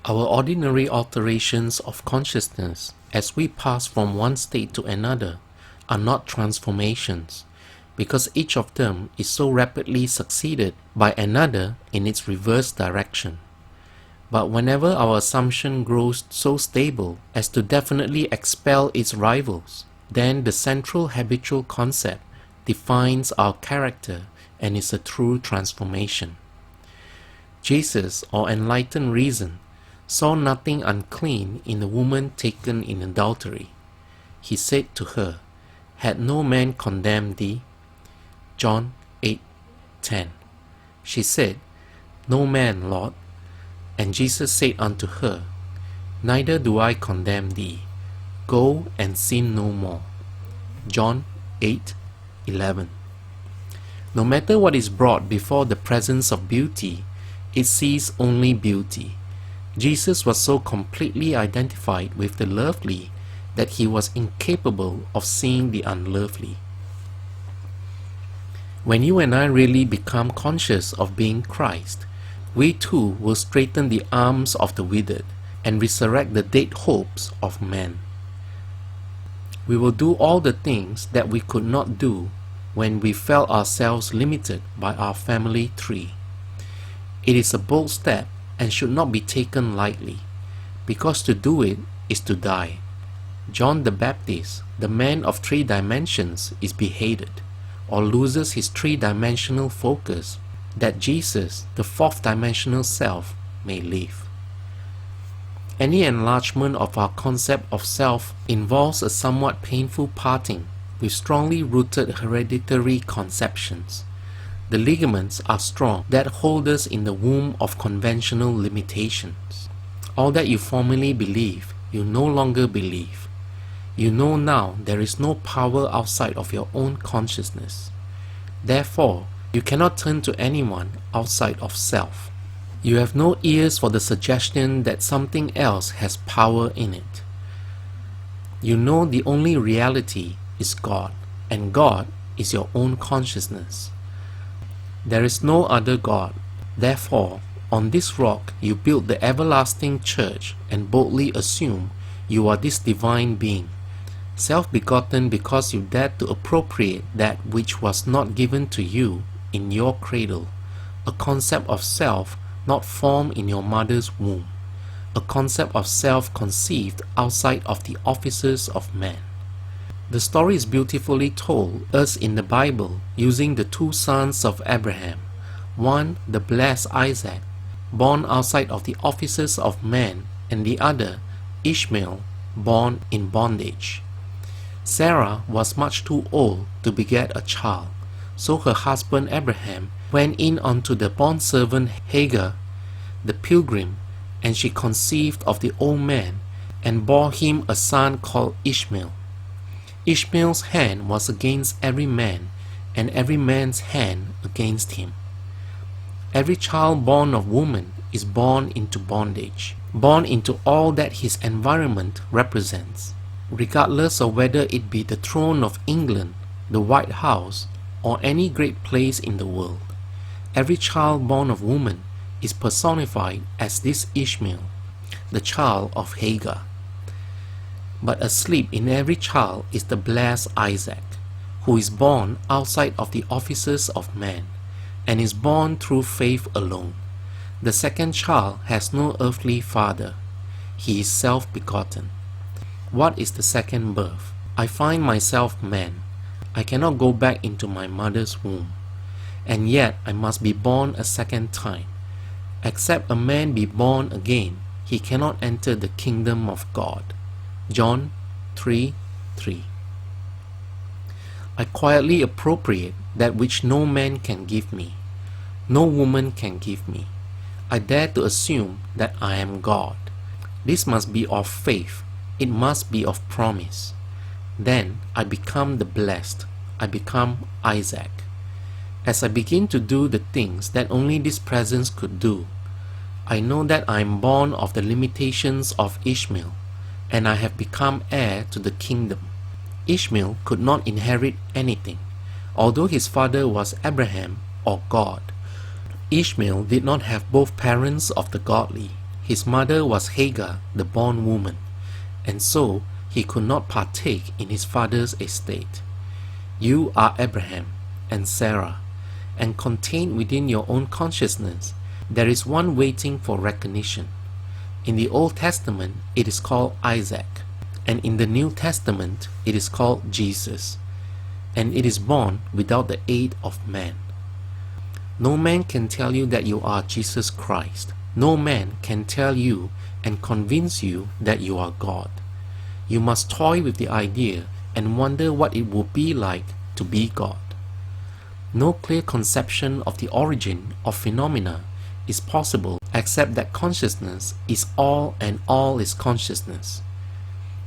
Our ordinary alterations of consciousness as we pass from one state to another are not transformations, because each of them is so rapidly succeeded by another in its reverse direction. But whenever our assumption grows so stable as to definitely expel its rivals, then the central habitual concept defines our character and is a true transformation. Jesus, or enlightened reason, saw nothing unclean in the woman taken in adultery. He said to her, "Had no man condemned thee?" John 8:10. She said, "No man, Lord." And Jesus said unto her, "Neither do I condemn thee. Go and sin no more." John 8:11. No matter what is brought before the presence of beauty, it sees only beauty. Jesus was so completely identified with the lovely that he was incapable of seeing the unlovely. When you and I really become conscious of being Christ, we too will straighten the arms of the withered and resurrect the dead hopes of men. We will do all the things that we could not do when we felt ourselves limited by our family tree. It is a bold step and should not be taken lightly, because to do it is to die. John the Baptist, the man of 3 dimensions, is beheaded, or loses his 3-dimensional focus, that Jesus, the 4th-dimensional self, may live. Any enlargement of our concept of self involves a somewhat painful parting with strongly rooted hereditary conceptions. The ligaments are strong that hold us in the womb of conventional limitations. All that you formerly believed, you no longer believe. You know now there is no power outside of your own consciousness. Therefore, you cannot turn to anyone outside of self. You have no ears for the suggestion that something else has power in it. You know the only reality is God, and God is your own consciousness. There is no other God. Therefore, on this rock you build the everlasting church and boldly assume you are this divine being, self-begotten because you dared to appropriate that which was not given to you in your cradle, a concept of self not formed in your mother's womb, a concept of self conceived outside of the offices of man. The story is beautifully told us in the Bible using the 2 sons of Abraham, one the blessed Isaac, born outside of the offices of man, and the other Ishmael, born in bondage. Sarah was much too old to beget a child, so her husband Abraham went in unto the bondservant Hagar, the pilgrim, and she conceived of the old man, and bore him a son called Ishmael. Ishmael's hand was against every man, and every man's hand against him. Every child born of woman is born into bondage, born into all that his environment represents, regardless of whether it be the throne of England, the White House, or any great place in the world. Every child born of woman is personified as this Ishmael, the child of Hagar. But asleep in every child is the blessed Isaac, who is born outside of the offices of man, and is born through faith alone. The second child has no earthly father. He is self-begotten. What is the second birth? I find myself man. I cannot go back into my mother's womb. And yet I must be born a second time. Except a man be born again, he cannot enter the kingdom of God. John 3:3. I quietly appropriate that which no man can give me, no woman can give me. I dare to assume that I am God. This must be of faith. It must be of promise. Then I become the blessed. I become Isaac. As I begin to do the things that only this presence could do, I know that I am born of the limitations of Ishmael, and I have become heir to the kingdom. Ishmael could not inherit anything, although his father was Abraham or God. Ishmael did not have both parents of the godly. his mother was Hagar, the bondwoman, and so he could not partake in his father's estate. You are Abraham and Sarah, and contained within your own consciousness, there is one waiting for recognition. In the Old Testament, it is called Isaac, and in the New Testament, it is called Jesus, and it is born without the aid of man. No man can tell you that you are Jesus Christ. No man can tell you and convince you that you are God. You must toy with the idea and wonder what it would be like to be God. No clear conception of the origin of phenomena is possible except that consciousness is all and all is consciousness.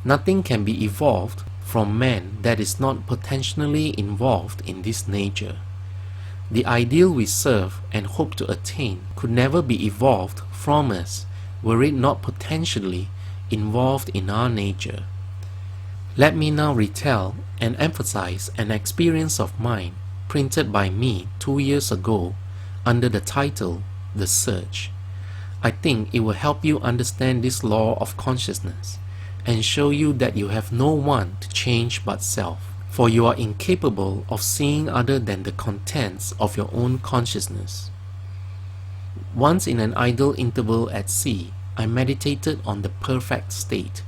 Nothing can be evolved from man that is not potentially involved in this nature. The ideal we serve and hope to attain could never be evolved from us were it not potentially involved in our nature. Let me now retell and emphasize an experience of mine printed by me 2 years ago under the title The Search. I think it will help you understand this law of consciousness and show you that you have no one to change but self, for you are incapable of seeing other than the contents of your own consciousness. Once in an idle interval at sea, I meditated on the perfect state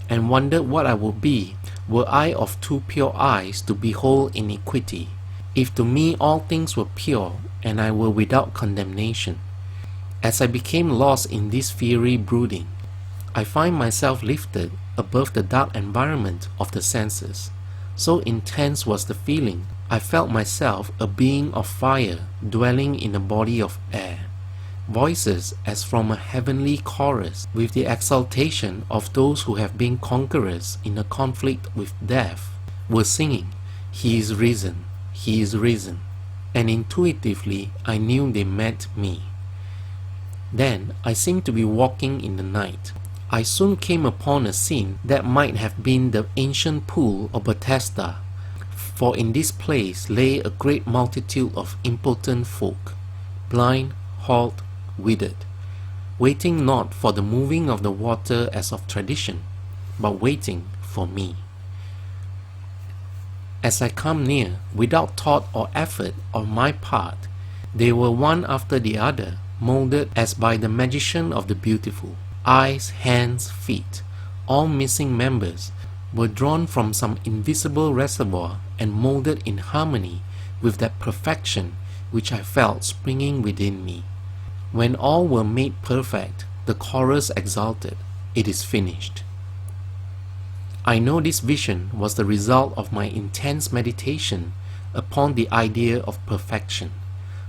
and wondered what I would be were I of too pure eyes to behold iniquity, if to me all things were pure and I were without condemnation. As I became lost in this fiery brooding, I find myself lifted above the dark environment of the senses. So intense was the feeling, I felt myself a being of fire dwelling in a body of air. Voices as from a heavenly chorus, with the exaltation of those who have been conquerors in a conflict with death, were singing, "He is risen, He is risen," and intuitively I knew they meant me. Then I seemed to be walking in the night. I soon came upon a scene that might have been the ancient pool of Bethesda, for in this place lay a great multitude of impotent folk, blind, halt, withered, waiting not for the moving of the water as of tradition, but waiting for me. As I come near, without thought or effort on my part, they were one after the other, molded as by the magician of the beautiful. Eyes, hands, feet, all missing members, were drawn from some invisible reservoir and molded in harmony with that perfection which I felt springing within me. When all were made perfect, the chorus exulted, "It is finished." I know this vision was the result of my intense meditation upon the idea of perfection,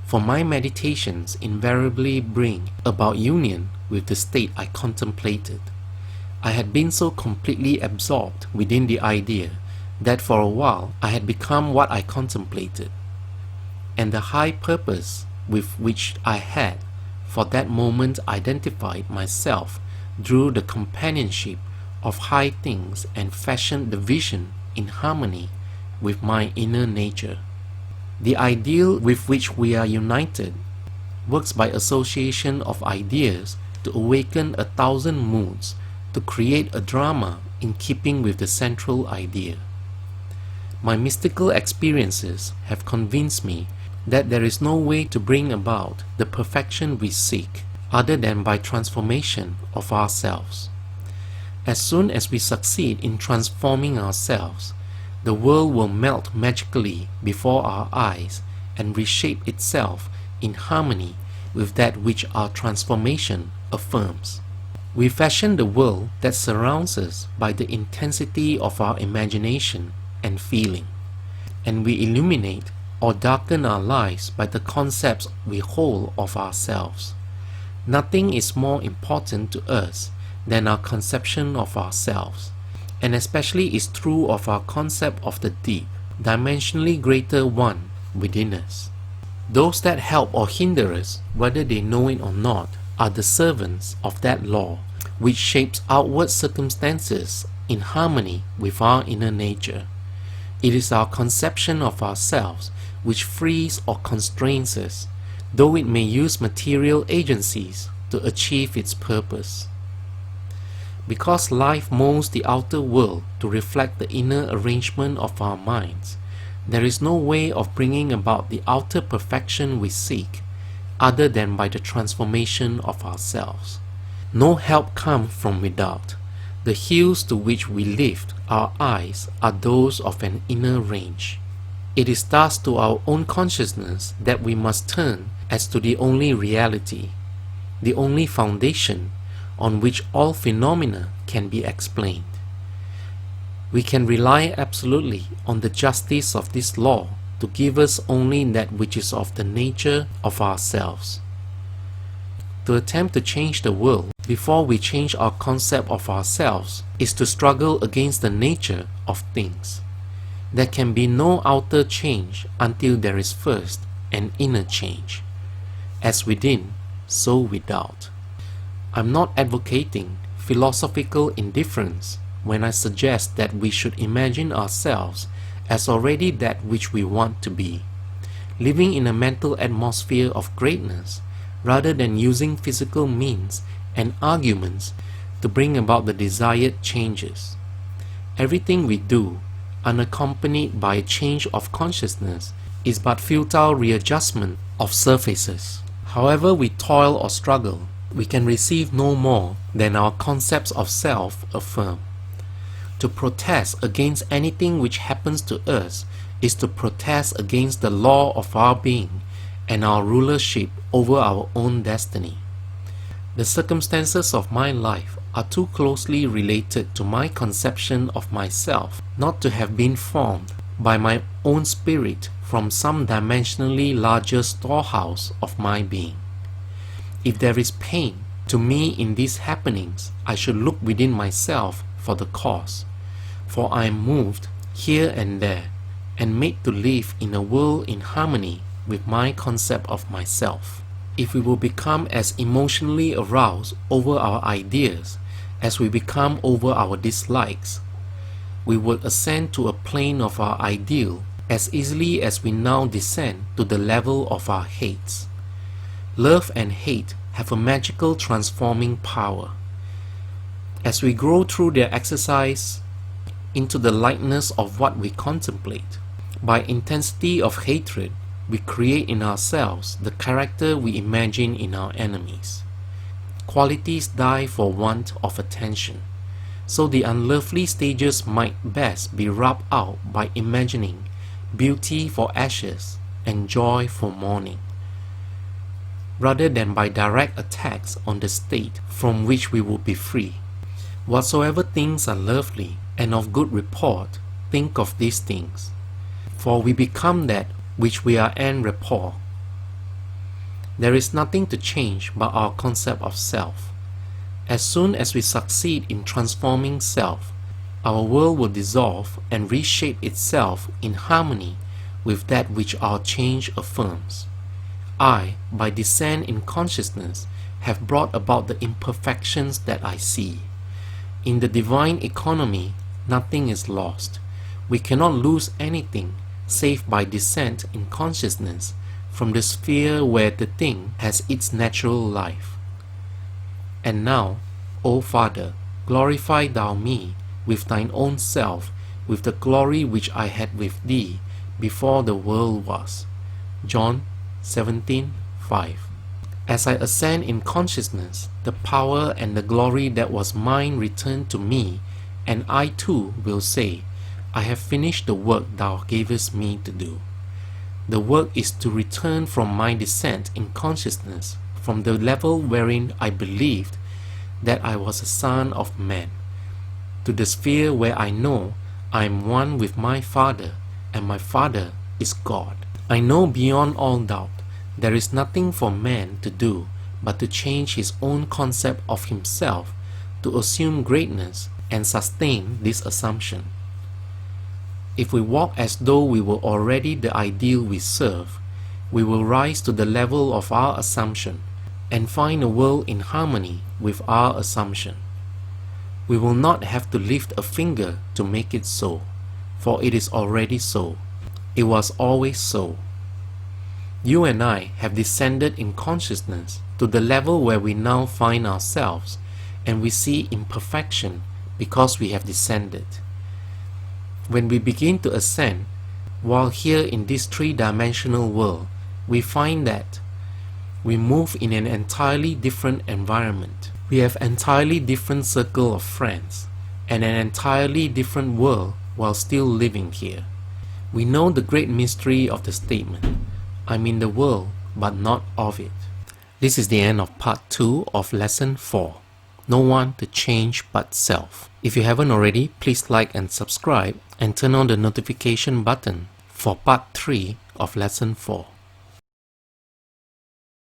for my meditations invariably bring about union with the state I contemplated. I had been so completely absorbed within the idea that for a while I had become what I contemplated, and the high purpose with which I had for that moment identified myself drew the companionship of high things and fashioned the vision in harmony with my inner nature. The ideal with which we are united works by association of ideas to awaken 1,000 moods, to create a drama in keeping with the central idea. My mystical experiences have convinced me that there is no way to bring about the perfection we seek other than by transformation of ourselves. As soon as we succeed in transforming ourselves, the world will melt magically before our eyes and reshape itself in harmony with that which our transformation affirms. We fashion the world that surrounds us by the intensity of our imagination and feeling, and we illuminate or darken our lives by the concepts we hold of ourselves. Nothing is more important to us than our conception of ourselves, and especially is true of our concept of the deep, dimensionally greater one within us. Those that help or hinder us, whether they know it or not, are the servants of that law, which shapes outward circumstances in harmony with our inner nature. It is our conception of ourselves which frees or constrains us, though it may use material agencies to to achieve its purpose. Because life molds the outer world to reflect the inner arrangement of our minds, there is no way of bringing about the outer perfection we seek other than by the transformation of ourselves. No help comes from without. The hills to which we lift our eyes are those of an inner range. It is thus to our own consciousness that we must turn as to the only reality, the only foundation on which all phenomena can be explained. We can rely absolutely on the justice of this law to give us only that which is of the nature of ourselves. To attempt to change the world before we change our concept of ourselves is to struggle against the nature of things. There can be no outer change until there is first an inner change. As within, so without. I'm not advocating philosophical indifference when I suggest that we should imagine ourselves as already that which we want to be, living in a mental atmosphere of greatness rather than using physical means and arguments to bring about the desired changes. Everything we do, unaccompanied by a change of consciousness, is but futile readjustment of surfaces. However we toil or struggle, we can receive no more than our concepts of self affirm. To protest against anything which happens to us is to protest against the law of our being and our rulership over our own destiny. The circumstances of my life are too closely related to my conception of myself not to have been formed by my own spirit from some dimensionally larger storehouse of my being. If there is pain to me in these happenings, I should look within myself for the cause, for I am moved here and there and made to live in a world in harmony with my concept of myself. If we will become as emotionally aroused over our ideas as we become over our dislikes, we will ascend to a plane of our ideal as easily as we now descend to the level of our hates. Love and hate have a magical transforming power. As we grow through their exercise into the likeness of what we contemplate, by intensity of hatred, we create in ourselves the character we imagine in our enemies. Qualities die for want of attention, so the unlovely stages might best be rubbed out by imagining beauty for ashes and joy for mourning, rather than by direct attacks on the state from which we would be free. Whatsoever things are lovely and of good report, think of these things, for we become that which we are en rapport. There is nothing to change but our concept of self. As soon as we succeed in transforming self, our world will dissolve and reshape itself in harmony with that which our change affirms. I, by descent in consciousness, have brought about the imperfections that I see. In the divine economy, nothing is lost. We cannot lose anything save by descent in consciousness from the sphere where the thing has its natural life. And now, O Father, glorify thou me with thine own self, with the glory which I had with thee before the world was. John 17:5. As I ascend in consciousness, the power and the glory that was mine return to me, and I too will say, I have finished the work thou gavest me to do. The work is to return from my descent in consciousness from the level wherein I believed that I was a son of man, to the sphere where I know I am one with my Father, and my Father is God. I know beyond all doubt there is nothing for man to do but to change his own concept of himself to assume greatness and sustain this assumption. If we walk as though we were already the ideal we serve, we will rise to the level of our assumption and find a world in harmony with our assumption. We will not have to lift a finger to make it so, for it is already so. It was always so. You and I have descended in consciousness to the level where we now find ourselves, and we see imperfection because we have descended. When we begin to ascend, while here in this three-dimensional world, we find that we move in an entirely different environment. We have entirely different circle of friends and an entirely different world while still living here. We know the great mystery of the statement, I'm in the world but not of it. This is the end of part 2 of lesson 4. No one to change but self. If you haven't already, please like and subscribe and turn on the notification button for part 3 of lesson 4.